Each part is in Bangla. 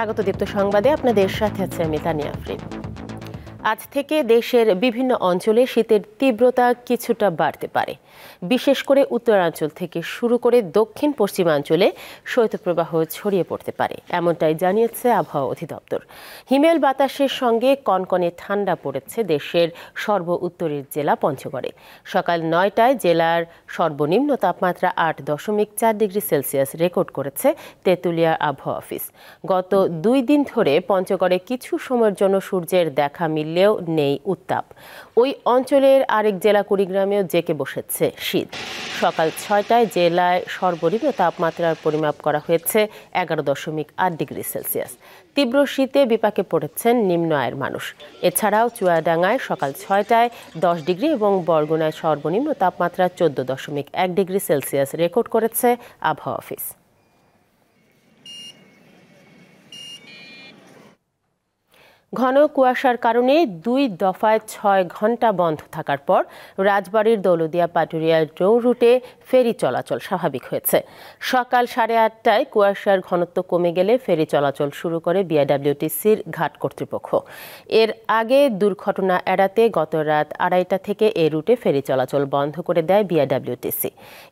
স্বাগত দীপ্ত সংবাদে আপনাদের সাথে আছে আমি তানিয়া আফরিন। আজ থেকে দেশের বিভিন্ন অঞ্চলে শীতের তীব্রতা কিছুটা বাড়তে পারে। বিশেষ করে উত্তরাঞ্চল থেকে শুরু করে দক্ষিণ পশ্চিমাঞ্চলে শৈত্যপ্রবাহ ছড়িয়ে পড়তে পারে, এমনটাই জানিয়েছে আবহাওয়া অধিদপ্তর। হিমেল বাতাসের সঙ্গে কনকনে ঠান্ডা পড়েছে দেশের সর্ব উত্তরের জেলা পঞ্চগড়ে। সকাল ৯টায় জেলার সর্বনিম্ন তাপমাত্রা ৮.৪ ডিগ্রি সেলসিয়াস রেকর্ড করেছে তেঁতুলিয়া আবহাওয়া অফিস। গত ২ দিন ধরে পঞ্চগড়ে কিছু সময়ের জন্য সূর্যের দেখা মিললেও নেই উত্তাপ। ওই অঞ্চলের আরেক জেলা কুড়িগ্রামেও জেঁকে বসেছে শীত। সকাল ৬টায় জেলায় সর্বনিম্ন তাপমাত্রার পরিমাপ করা হয়েছে ১১.৮ ডিগ্রি সেলসিয়াস। তীব্র শীতে বিপাকে পড়েছেন নিম্ন আয়ের মানুষ। এছাড়াও চুয়াডাঙ্গায় সকাল ৬টায় ১০ ডিগ্রি এবং বরগুনায় সর্বনিম্ন তাপমাত্রা ১৪.১ ডিগ্রি সেলসিয়াস রেকর্ড করেছে আবহাওয়া অফিস। ঘন কুয়াশার কারণে ২ দফায় ৬ ঘণ্টা বন্ধ থাকার পর রাজবাড়ীর দৌলতদিয়া পাটুরিয়া নৌ রুটে ফেরি চলাচল স্বাভাবিক হয়েছে। সকাল ৮:৩০টায় কুয়াশার ঘনত্ব কমে গেলে ফেরি চলাচল শুরু করে বিআরডব্লিউটিসির ঘাট কর্তৃপক্ষ। এর আগে দুর্ঘটনা এড়াতে গত রাত ২:৩০টা থেকে এ রুটে ফেরি চলাচল বন্ধ করে দেয় বিআরডব্লিউটিসি।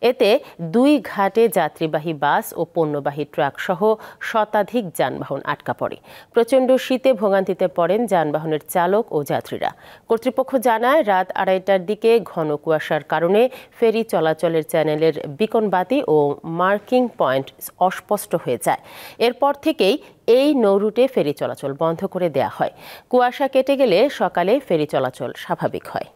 এতে ২ ঘাটে যাত্রীবাহী বাস ও পণ্যবাহী ট্রাক সহ শতাধিক যানবাহন আটকা পড়ে। প্রচণ্ড শীতে ভোগান্তিতে পড়েন যানবাহনের চালক ও যাত্রীরা। কর্তৃপক্ষ জানায়, রাত ২:৩০টার দিকে ঘন কুয়াশার কারণে ফেরি চলাচলের চ্যানেলের বিকন বাতি ও মার্কিং পয়েন্ট অস্পষ্ট হয়ে যায়। এরপর থেকেই এই নৌরুটে ফেরি চলাচল বন্ধ করে দেয়া হয়। কুয়াশা কেটে গেলে সকালে ফেরি চলাচল স্বাভাবিক হয়।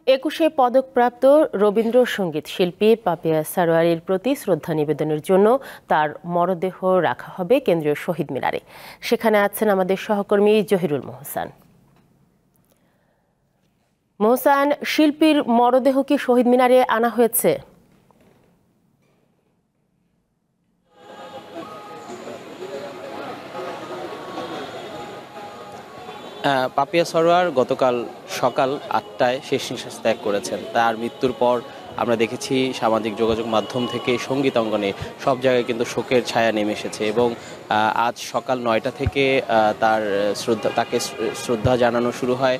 ২১শে পদকপ্রাপ্ত রবীন্দ্রসঙ্গীত শিল্পী পাপিয়া সারোয়ারের প্রতি শ্রদ্ধা নিবেদনের জন্য তার মরদেহ রাখা হবে কেন্দ্রীয় শহীদ মিনারে। সেখানে আছেন আমাদের সহকর্মী জহিরুল মোহসান। মোহসান, শিল্পীর মরদেহ কি শহীদ মিনারে আনা হয়েছে? পাপিয়া সরোয়ার গতকাল সকাল ৮টায় শেষ নিঃশ্বাস ত্যাগ করেছেন। তার মৃত্যুর পর আমরা দেখেছি সামাজিক যোগাযোগ মাধ্যম থেকে সঙ্গীত অঙ্গনে সব জায়গায় কিন্তু শোকের ছায়া নেমে এসেছে এবং আজ সকাল ৯টা থেকে তাকে শ্রদ্ধা জানানো শুরু হয়।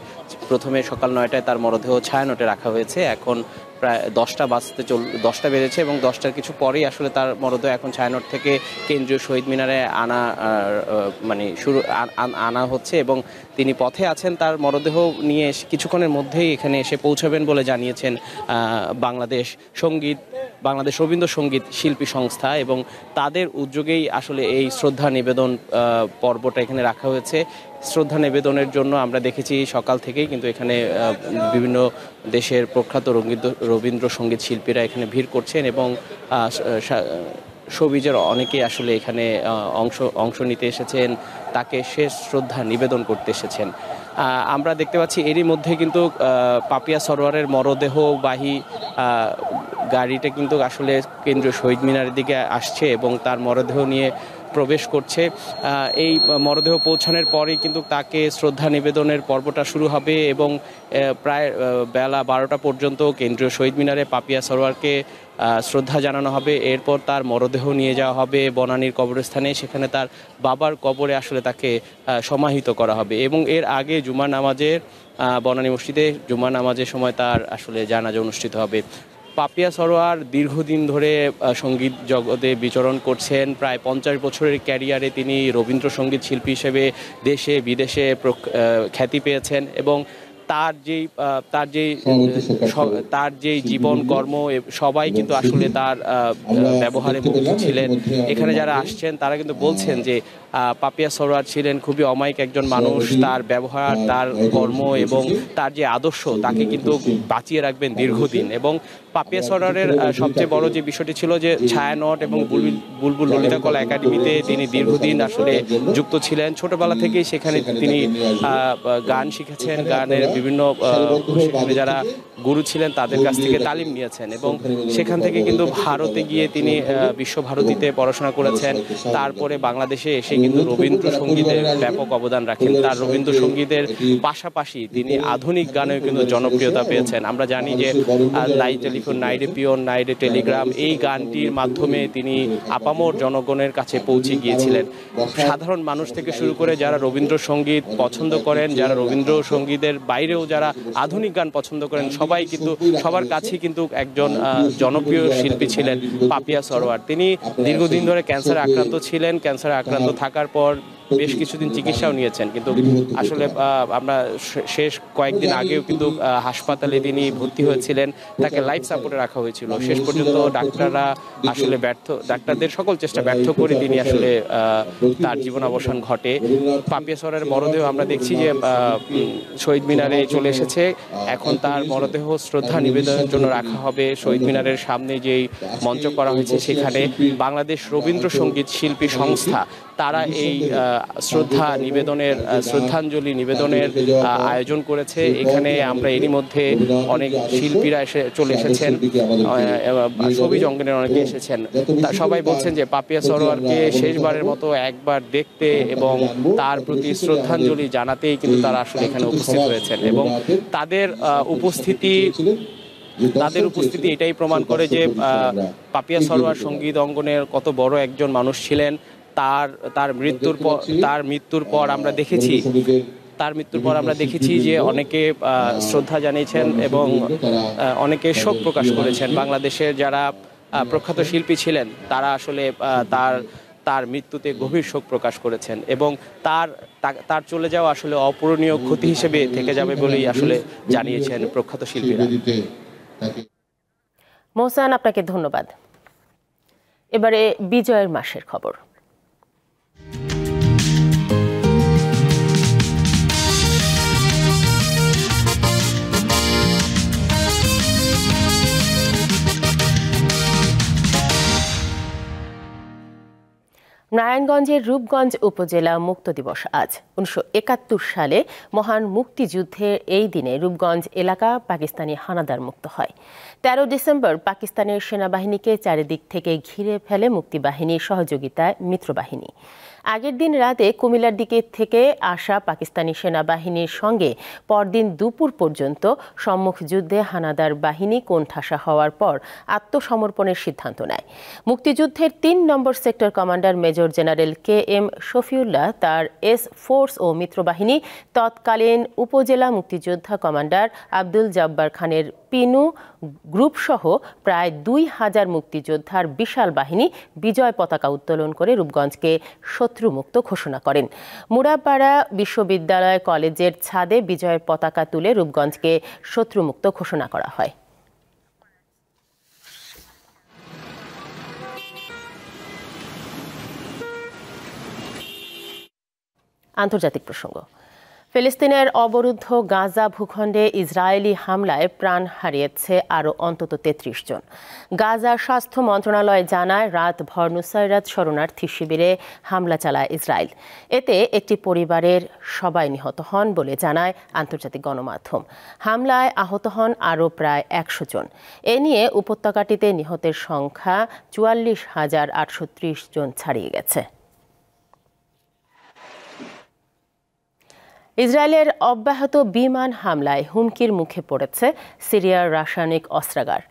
প্রথমে সকাল ৯টায় তার মরদেহ ছায়ানটে রাখা হয়েছে। এখন প্রায় 10টা বেজেছে এবং 10টার কিছু পরেই আসলে তার মরদেহ এখন ছায়ানট থেকে কেন্দ্রীয় শহীদ মিনারে আনা হচ্ছে এবং তিনি পথে আছেন। তার মরদেহ নিয়ে কিছুক্ষণের মধ্যেই এখানে এসে পৌঁছাবেন বলে জানিয়েছেন বাংলাদেশ রবীন্দ্রসঙ্গীত শিল্পী সংস্থা এবং তাদের উদ্যোগেই আসলে এই শ্রদ্ধা নিবেদন পর্বটা এখানে রাখা হয়েছে। শ্রদ্ধা নিবেদনের জন্য আমরা দেখেছি সকাল থেকেই কিন্তু এখানে বিভিন্ন দেশের প্রখ্যাত রবীন্দ্রসঙ্গীত শিল্পীরা এখানে ভিড় করছেন এবং শোবিজের অনেকেই আসলে এখানে অংশ নিতে এসেছেন, তাকে শেষ শ্রদ্ধা নিবেদন করতে এসেছেন। আমরা দেখতে পাচ্ছি এরই মধ্যে কিন্তু পাপিয়া সরোয়ারের মরদেহবাহী গাড়িটা কিন্তু আসলে কেন্দ্রীয় শহীদ মিনারের দিকে আসছে এবং তার মরদেহ নিয়ে প্রবেশ করছে। এই মরদেহ পৌঁছানোর পরেই কিন্তু তাকে শ্রদ্ধা নিবেদনের পর্বটা শুরু হবে এবং প্রায় বেলা ১২টা পর্যন্ত কেন্দ্রীয় শহীদ মিনারে পাপিয়া সরোয়ারকে শ্রদ্ধা জানানো হবে। এরপর তার মরদেহ নিয়ে যাওয়া হবে বনানীর কবরস্থানে, সেখানে তার বাবার কবরে আসলে তাকে সমাহিত করা হবে এবং এর আগে জুমার নামাজের বনানী মসজিদে জুমার নামাজের সময় তার আসলে জানাজা অনুষ্ঠিত হবে। পাপিয়া সরোয়ার দীর্ঘদিন ধরে সঙ্গীত জগতে বিচরণ করছেন। প্রায় ৫০ বছরের ক্যারিয়ারে তিনি রবীন্দ্রসঙ্গীত শিল্পী হিসেবে দেশে বিদেশে খ্যাতি পেয়েছেন এবং তার যেই জীবন কর্ম সবাই কিন্তু আসলে তার ব্যবহারে মুগ্ধ ছিলেন। এখানে যারা আসছেন তারা কিন্তু বলছেন যে পাপিয়া সরোয়ার ছিলেন খুবই অমায়িক একজন মানুষ। তার ব্যবহার, তার কর্ম এবং তার যে আদর্শ তাকে কিন্তু বাঁচিয়ে রাখবেন দীর্ঘদিন। এবং পাপিয়া সরোয়ারের সবচেয়ে বড় যে বিষয়টি ছিল যে ছায়ানট এবং বুলবুল ললিতা কলা একাডেমিতে তিনি দীর্ঘদিন আসলে যুক্ত ছিলেন। ছোটবেলা থেকেই সেখানে তিনি গান শিখেছেন, গানের বিভিন্ন সেখানে যারা গুরু ছিলেন তাদের কাছ থেকে তালিম নিয়েছেন এবং সেখান থেকে কিন্তু ভারতে গিয়ে তিনি বিশ্বভারতীতে পড়াশোনা করেছেন। তারপরে বাংলাদেশে এসে কিন্তু রবীন্দ্রসঙ্গীতের ব্যাপক অবদান রাখেন। তার রবীন্দ্রসঙ্গীতের পাশাপাশি তিনি আধুনিক গানেও কিন্তু জনপ্রিয়তা পেয়েছেন। আমরা জানি যে লাইভ টেলিভিশন টেলিফোন নাইরে পিয়ন নাইরে টেলিগ্রাম, এই গানটির মাধ্যমে তিনি আপামর জনগণের কাছে পৌঁছে গিয়েছিলেন। সাধারণ মানুষ থেকে শুরু করে যারা রবীন্দ্রসঙ্গীত পছন্দ করেন, যারা রবীন্দ্রসঙ্গীতের বাইরেও যারা আধুনিক গান পছন্দ করেন, সবাই কিন্তু সবার কাছেই কিন্তু একজন জনপ্রিয় শিল্পী ছিলেন পাপিয়া সরোয়ার। তিনি দীর্ঘদিন ধরে ক্যান্সারে আক্রান্ত ছিলেন। ক্যান্সারে আক্রান্ত থাকার পর বেশ কিছুদিন চিকিৎসাও নিয়েছেন, কিন্তু আসলে আমরা শেষ কয়েকদিন আগেও কিন্তু হাসপাতালে তিনি ভর্তি হয়েছিলেন, তাকে লাইফ সাপোর্টে রাখা হয়েছিল। শেষ পর্যন্ত ডাক্তাররা আসলে ডাক্তারদের সকল চেষ্টা ব্যর্থ করে তিনি আসলে তার জীবনাবসান ঘটে। পাপিয়া সরোয়ারের মরদেহ আমরা দেখছি যে শহীদ মিনারে চলে এসেছে। এখন তার মরদেহ শ্রদ্ধা নিবেদনের জন্য রাখা হবে শহীদ মিনারের সামনে যেই মঞ্চ করা হয়েছে সেখানে। বাংলাদেশ রবীন্দ্রসঙ্গীত শিল্পী সংস্থা তারা এই শ্রদ্ধাঞ্জলি নিবেদনের আয়োজন করেছে। এখানে আমরা এরই মধ্যে অনেক শিল্পীরা চলে এসেছেন, ছবি অঙ্গনের অনেকে এসেছেন। সবাই বলছেন যে পাপিয়া সরোয়ারকে শেষবারের মতো একবার দেখতে এবং তার প্রতি শ্রদ্ধাঞ্জলি জানাতেই কিন্তু তারা আসলে এখানে উপস্থিত হয়েছেন, এবং তাদের উপস্থিতি এটাই প্রমাণ করে যে পাপিয়া সরোয়ার সঙ্গীত অঙ্গনের কত বড় একজন মানুষ ছিলেন। তার মৃত্যুর পর আমরা দেখেছি যে অনেকে শ্রদ্ধা জানিয়েছেন এবং অনেকে শোক প্রকাশ করেছেন। বাংলাদেশের যারা প্রখ্যাত শিল্পী ছিলেন তারা আসলে তার মৃত্যুতে গভীর শোক প্রকাশ করেছেন, এবং তার চলে যাওয়া আসলে অপূরণীয় ক্ষতি হিসেবে থেকে যাবে বলেই আসলে জানিয়েছেন প্রখ্যাত শিল্পীরা। মোহসান, আপনাকে ধন্যবাদ। এবারে বিজয়ের মাসের খবর। নারায়ণগঞ্জের রূপগঞ্জ উপজেলা মুক্ত দিবস আজ। 1971 সালে মহান মুক্তিযুদ্ধের এই দিনে রূপগঞ্জ এলাকা পাকিস্তানি হানাদার মুক্ত হয়। 13 ডিসেম্বর পাকিস্তানের সেনাবাহিনীকে চারিদিক থেকে ঘিরে ফেলে মুক্তিবাহিনীর সহযোগিতায় মিত্রবাহিনী। আগের দিন রাতে কুমিল্লার দিকে থেকে আসা পাকিস্তানি সেনাবাহিনীর সঙ্গে পরদিন দুপুর পর্যন্ত সম্মুখ যুদ্ধে হানাদার বাহিনী কোণঠাসা হওয়ার পর আত্মসমর্পণের সিদ্ধান্ত নেয়। মুক্তিযুদ্ধের 3 number sector commander major general KM Shafiullah, তার ফোর্স ও মিত্রবাহিনী, তৎকালীন উপজেলা মুক্তিযোদ্ধা কমান্ডার আব্দুল জব্বার খানের পিনু গ্রুপ সহ প্রায় 2000 মুক্তিযোদ্ধার বিশাল বাহিনী বিজয় পতাকা উত্তোলন করে রূপগঞ্জকে শত্রুমুক্ত ঘোষণা করেন। মুড়াপাড়া বিশ্ববিদ্যালয় কলেজের ছাদে বিজয়ের পতাকা তুলে রূপগঞ্জকে শত্রুমুক্ত ঘোষণা করা হয়। আন্তর্জাতিক প্রসঙ্গ। ফিলিস্তিনের অবরুদ্ধ গাজা ভূখণ্ডে ইসরায়েলি হামলায় প্রাণ হারিয়েছে আরও অন্তত 33 জন। গাজার স্বাস্থ্য মন্ত্রণালয় জানায়, রাতভর নুসাইরাত শরণার্থী শিবিরে হামলা চালায় ইসরায়েল। এতে একটি পরিবারের সবাই নিহত হন বলে জানায় আন্তর্জাতিক গণমাধ্যম। হামলায় আহত হন আরও প্রায় 100 জন। এ নিয়ে উপত্যকাটিতে নিহতের সংখ্যা 44,830 জন ছাড়িয়ে গেছে। ইসরায়েলের অব্যাহত বিমান হামলায় হুমকির মুখে পড়েছে সিরিয়ার রাসায়নিক অস্ত্রাগার।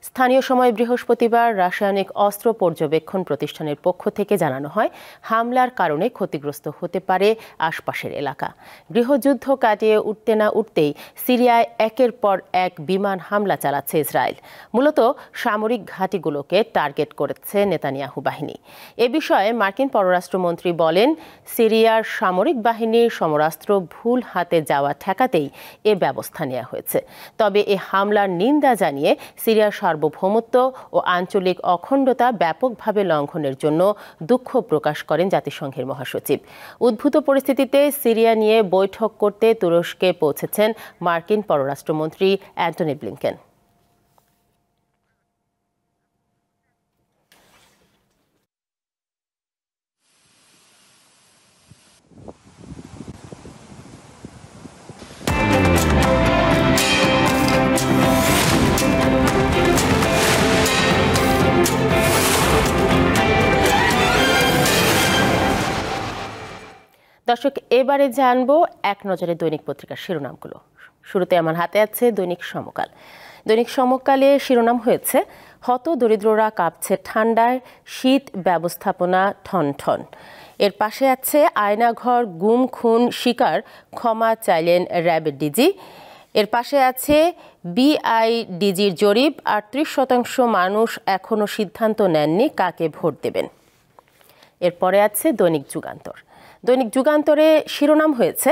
স্থানীয় সময় বৃহস্পতিবার রাসায়নিক অস্ত্র পর্যবেক্ষণ প্রতিষ্ঠানের পক্ষ থেকে জানানো হয়, হামলার কারণে ক্ষতিগ্রস্ত হতে পারে আশপাশের এলাকা। গৃহযুদ্ধ কাটিয়ে উঠতে না উঠতেই সিরিয়ায় একের পর এক বিমান হামলা চালাচ্ছে ইসরায়েল। মূলত সামরিক ঘাঁটিগুলোকে টার্গেট করেছে নেতানিয়াহু বাহিনী। এ বিষয়ে মার্কিন পররাষ্ট্রমন্ত্রী বলেন, সিরিয়ার সামরিক বাহিনীর সমরাস্ত্র ভুল হাতে যাওয়া ঠেকাতেই এ ব্যবস্থা নেওয়া হয়েছে। তবে এ হামলার নিন্দা জানিয়ে সিরিয়ার সার্বভৌমত্ব ও আঞ্চলিক অখণ্ডতা ব্যাপকভাবে লঙ্ঘনের জন্য দুঃখ প্রকাশ করেন জাতিসংঘের মহাসচিব। উদ্ভূত পরিস্থিতিতে সিরিয়া নিয়ে বৈঠক করতে তুরস্কে পৌঁছেছেন মার্কিন পররাষ্ট্রমন্ত্রী অ্যান্টনি ব্লিংকেন। দর্শক, এবারে জানবো এক নজরে দৈনিক পত্রিকার শিরোনামগুলো। শুরুতে আমার হাতে আছে দৈনিক সমকাল। দৈনিক সমকালে শিরোনাম হয়েছে, হত দরিদ্ররা কাঁপছে ঠান্ডায়, শীত ব্যবস্থাপনা ঠন ঠন। এর পাশে আছে আয়নাঘর গুম খুন শিকার, ক্ষমা চাইলেন র্যাবের ডিজি। এর পাশে আছে বিআইডিজির জরিপ, ৩৮% মানুষ এখনো সিদ্ধান্ত নেননি কাকে ভোট দেবেন। এরপরে আছে দৈনিক যুগান্তর। দৈনিক যুগান্তরে শিরোনাম হয়েছে,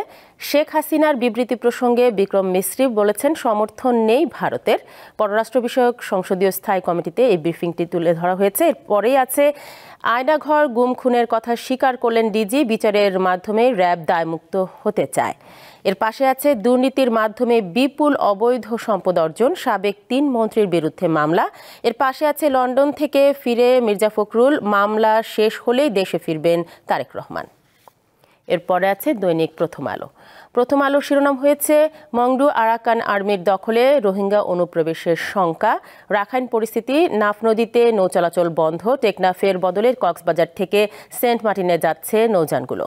শেখ হাসিনার বিবৃতি প্রসঙ্গে বিক্রম মিস্ত্রি বলেছেন সমর্থন নেই ভারতের। পররাষ্ট্র বিষয়ক সংসদীয় স্থায়ী কমিটিতে এই ব্রিফিংটি তুলে ধরা হয়েছে। এরপরেই আছে আয়নাঘর গুম খুনের কথা স্বীকার করলেন ডিজি, বিচারের মাধ্যমে র্যাব দায়মুক্ত হতে চায়। এর পাশে আছে দুর্নীতির মাধ্যমে বিপুল অবৈধ সম্পদ অর্জন, সাবেক 3 মন্ত্রীর বিরুদ্ধে মামলা। এর পাশে আছে লন্ডন থেকে ফিরে মির্জা ফখরুল, মামলা শেষ হলেই দেশে ফিরবেন তারেক রহমান। এরপরে আছে দৈনিক প্রথম আলো। প্রথম আলোর শিরোনাম হয়েছে, মংডু আরাকান আর্মির দখলে রোহিঙ্গা অনুপ্রবেশের শঙ্কা, রাখাইন পরিস্থিতি, নাফ নদীতে নৌ চলাচল বন্ধ, টেকনাফের বদলে কক্সবাজার থেকে সেন্ট মার্টিনে যাচ্ছে নৌযানগুলো।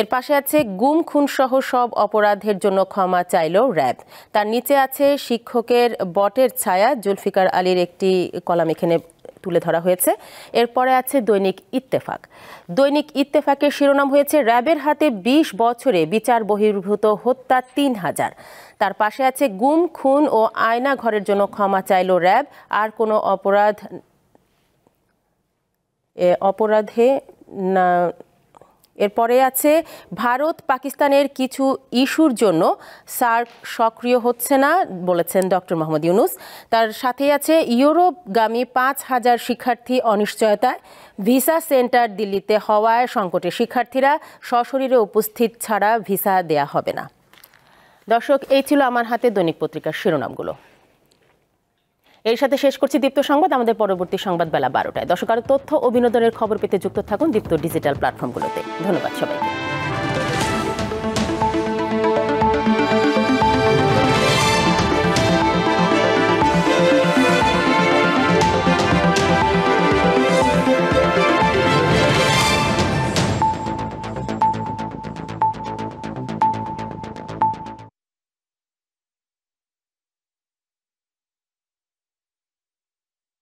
এর পাশে আছে গুম খুন সহ সব অপরাধের জন্য ক্ষমা চাইল র্যাব। তার নিচে আছে শিক্ষকের বটের ছায়া, জুলফিকার আলীর একটি কলাম এখানে তুলে ধরা হয়েছে। এরপরে আছে দৈনিক ইত্তেফাক। দৈনিক ইত্তেফাকের শিরোনাম হয়েছে, র্যাবের হাতে 20 বছরে বিচার বহির্ভূত হত্যা 3000। তার পাশে আছে গুম খুন ও আয়না ঘরের জন্য ক্ষমা চাইল র্যাব, আর কোনো অপরাধে না। এরপরে আছে ভারত পাকিস্তানের কিছু ইস্যুর জন্য সার্ক সক্রিয় হচ্ছে না বলেছেন ডক্টর মোহাম্মদ ইউনুস। তার সাথে আছে ইউরোপগামী 5000 শিক্ষার্থী অনিশ্চয়তায়, ভিসা সেন্টার দিল্লিতে হওয়ায় সংকটে শিক্ষার্থীরা, সশরীরে উপস্থিত ছাড়া ভিসা দেয়া হবে না। দর্শক, এই ছিল আমার হাতে দৈনিক পত্রিকার শিরোনামগুলো। এর সাথে শেষ করছি দীপ্ত সংবাদ। আমাদের পরবর্তী সংবাদ বেলা 12টায়। দর্শক, আরো তথ্য ও বিনোদনের খবর পেতে যুক্ত থাকুন দীপ্ত ডিজিটাল প্ল্যাটফর্মগুলোতে। ধন্যবাদ সবাইকে।